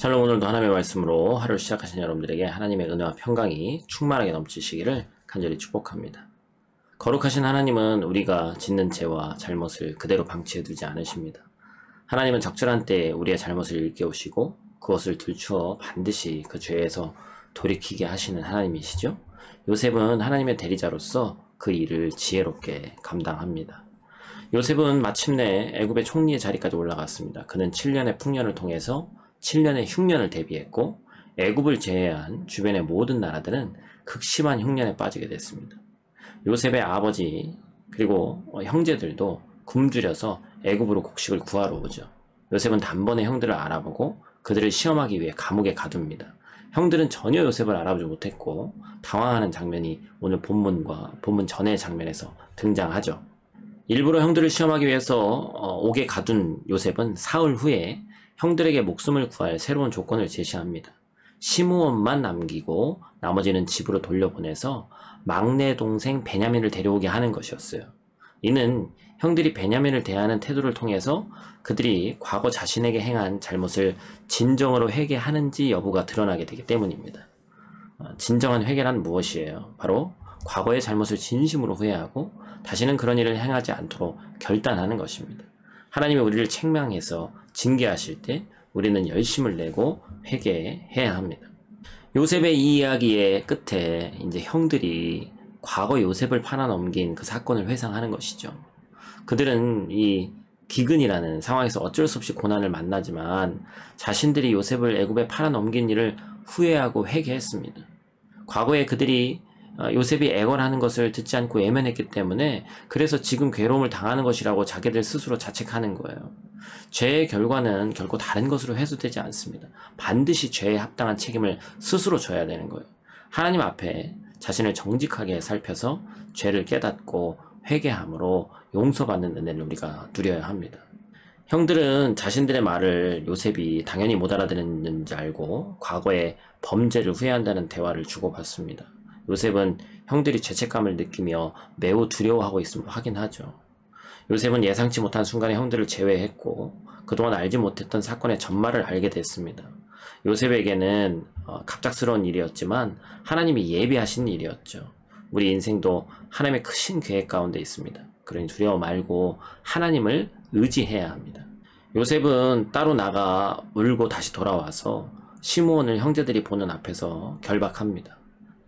샬롬. 오늘도 하나님의 말씀으로 하루를 시작하신 여러분들에게 하나님의 은혜와 평강이 충만하게 넘치시기를 간절히 축복합니다. 거룩하신 하나님은 우리가 짓는 죄와 잘못을 그대로 방치해두지 않으십니다. 하나님은 적절한 때에 우리의 잘못을 일깨우시고 그것을 들추어 반드시 그 죄에서 돌이키게 하시는 하나님이시죠. 요셉은 하나님의 대리자로서 그 일을 지혜롭게 감당합니다. 요셉은 마침내 애굽의 총리의 자리까지 올라갔습니다. 그는 7년의 풍년을 통해서 7년의 흉년을 대비했고 애굽을 제외한 주변의 모든 나라들은 극심한 흉년에 빠지게 됐습니다. 요셉의 아버지 그리고 형제들도 굶주려서 애굽으로 곡식을 구하러 오죠. 요셉은 단번에 형들을 알아보고 그들을 시험하기 위해 감옥에 가둡니다. 형들은 전혀 요셉을 알아보지 못했고 당황하는 장면이 오늘 본문과 본문 전의 장면에서 등장하죠. 일부러 형들을 시험하기 위해서 옥에 가둔 요셉은 사흘 후에 형들에게 목숨을 구할 새로운 조건을 제시합니다. 시므온만 남기고 나머지는 집으로 돌려보내서 막내 동생 베냐민을 데려오게 하는 것이었어요. 이는 형들이 베냐민을 대하는 태도를 통해서 그들이 과거 자신에게 행한 잘못을 진정으로 회개하는지 여부가 드러나게 되기 때문입니다. 진정한 회개란 무엇이에요? 바로 과거의 잘못을 진심으로 후회하고 다시는 그런 일을 행하지 않도록 결단하는 것입니다. 하나님이 우리를 책망해서 징계하실 때 우리는 열심을 내고 회개해야 합니다. 요셉의 이 이야기의 끝에 이제 형들이 과거 요셉을 팔아넘긴 그 사건을 회상하는 것이죠. 그들은 이 기근이라는 상황에서 어쩔 수 없이 고난을 만나지만 자신들이 요셉을 애굽에 팔아넘긴 일을 후회하고 회개했습니다. 과거에 그들이 요셉이 애걸하는 것을 듣지 않고 외면했기 때문에 그래서 지금 괴로움을 당하는 것이라고 자기들 스스로 자책하는 거예요. 죄의 결과는 결코 다른 것으로 해소되지 않습니다. 반드시 죄에 합당한 책임을 스스로 져야 되는 거예요. 하나님 앞에 자신을 정직하게 살펴서 죄를 깨닫고 회개함으로 용서받는 은혜를 우리가 누려야 합니다. 형들은 자신들의 말을 요셉이 당연히 못 알아듣는지 알고 과거의 범죄를 후회한다는 대화를 주고받습니다. 요셉은 형들이 죄책감을 느끼며 매우 두려워하고 있음을 확인하죠. 요셉은 예상치 못한 순간에 형들을 제외했고 그동안 알지 못했던 사건의 전말을 알게 됐습니다. 요셉에게는 갑작스러운 일이었지만 하나님이 예비하신 일이었죠. 우리 인생도 하나님의 크신 계획 가운데 있습니다. 그러니 두려워 말고 하나님을 의지해야 합니다. 요셉은 따로 나가 울고 다시 돌아와서 시므온을 형제들이 보는 앞에서 결박합니다.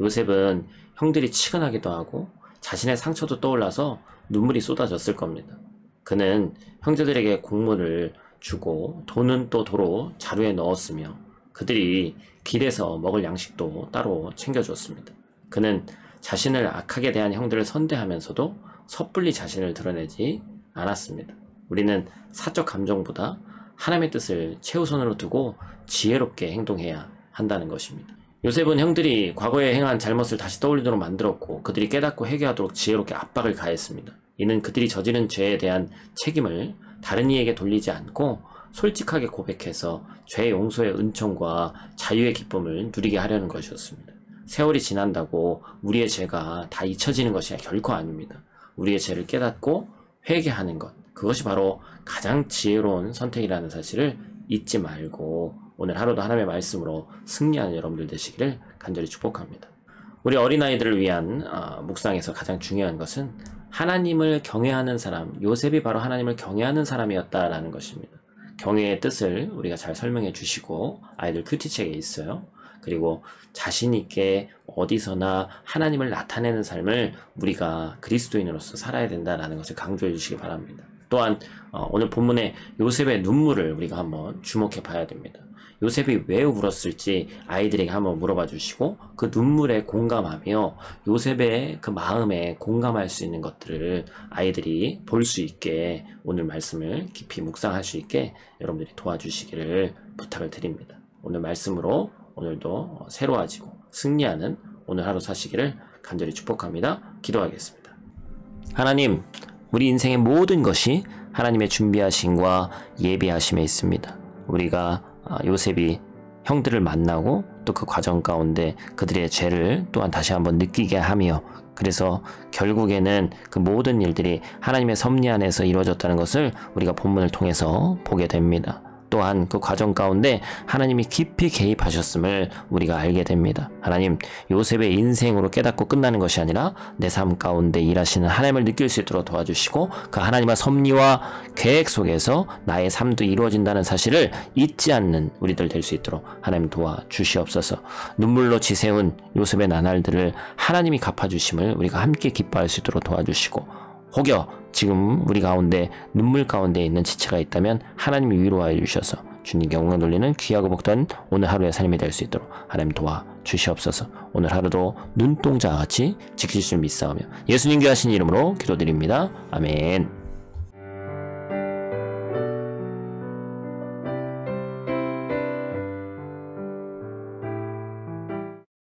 요셉은 형들이 치근하기도 하고 자신의 상처도 떠올라서 눈물이 쏟아졌을 겁니다. 그는 형제들에게 곡물을 주고 돈은 또 도로 자루에 넣었으며 그들이 길에서 먹을 양식도 따로 챙겨줬습니다. 그는 자신을 악하게 대한 형들을 선대하면서도 섣불리 자신을 드러내지 않았습니다. 우리는 사적 감정보다 하나님의 뜻을 최우선으로 두고 지혜롭게 행동해야 한다는 것입니다. 요셉은 형들이 과거에 행한 잘못을 다시 떠올리도록 만들었고 그들이 깨닫고 회개하도록 지혜롭게 압박을 가했습니다. 이는 그들이 저지른 죄에 대한 책임을 다른 이에게 돌리지 않고 솔직하게 고백해서 죄 용서의 은총과 자유의 기쁨을 누리게 하려는 것이었습니다. 세월이 지난다고 우리의 죄가 다 잊혀지는 것이 결코 아닙니다. 우리의 죄를 깨닫고 회개하는 것, 그것이 바로 가장 지혜로운 선택이라는 사실을 잊지 말고 오늘 하루도 하나님의 말씀으로 승리하는 여러분들 되시기를 간절히 축복합니다. 우리 어린아이들을 위한 묵상에서 가장 중요한 것은 하나님을 경외하는 사람, 요셉이 바로 하나님을 경외하는 사람이었다라는 것입니다. 경외의 뜻을 우리가 잘 설명해 주시고 아이들 큐티책에 있어요. 그리고 자신 있게 어디서나 하나님을 나타내는 삶을 우리가 그리스도인으로서 살아야 된다라는 것을 강조해 주시기 바랍니다. 또한 오늘 본문의 요셉의 눈물을 우리가 한번 주목해 봐야 됩니다. 요셉이 왜 울었을지 아이들에게 한번 물어봐 주시고 그 눈물에 공감하며 요셉의 그 마음에 공감할 수 있는 것들을 아이들이 볼 수 있게 오늘 말씀을 깊이 묵상할 수 있게 여러분들이 도와주시기를 부탁을 드립니다. 오늘 말씀으로 오늘도 새로워지고 승리하는 오늘 하루 사시기를 간절히 축복합니다. 기도하겠습니다. 하나님, 우리 인생의 모든 것이 하나님의 준비하심과 예비하심에 있습니다. 우리가 요셉이 형들을 만나고 또 그 과정 가운데 그들의 죄를 또한 다시 한번 느끼게 하며 그래서 결국에는 그 모든 일들이 하나님의 섭리 안에서 이루어졌다는 것을 우리가 본문을 통해서 보게 됩니다. 또한 그 과정 가운데 하나님이 깊이 개입하셨음을 우리가 알게 됩니다. 하나님, 요셉의 인생으로 깨닫고 끝나는 것이 아니라 내 삶 가운데 일하시는 하나님을 느낄 수 있도록 도와주시고 그 하나님의 섭리와 계획 속에서 나의 삶도 이루어진다는 사실을 잊지 않는 우리들 될 수 있도록 하나님 도와주시옵소서. 눈물로 지새운 요셉의 나날들을 하나님이 갚아주심을 우리가 함께 기뻐할 수 있도록 도와주시고, 혹여 지금 우리 가운데 눈물 가운데 있는 지체가 있다면 하나님이 위로하여 주셔서 주님께 영광 돌리는 귀하고 복된 오늘 하루의 삶이 될 수 있도록 하나님 도와주시옵소서. 오늘 하루도 눈동자와 같이 지키실 줄 믿사오며 예수님 귀하신 이름으로 기도드립니다. 아멘.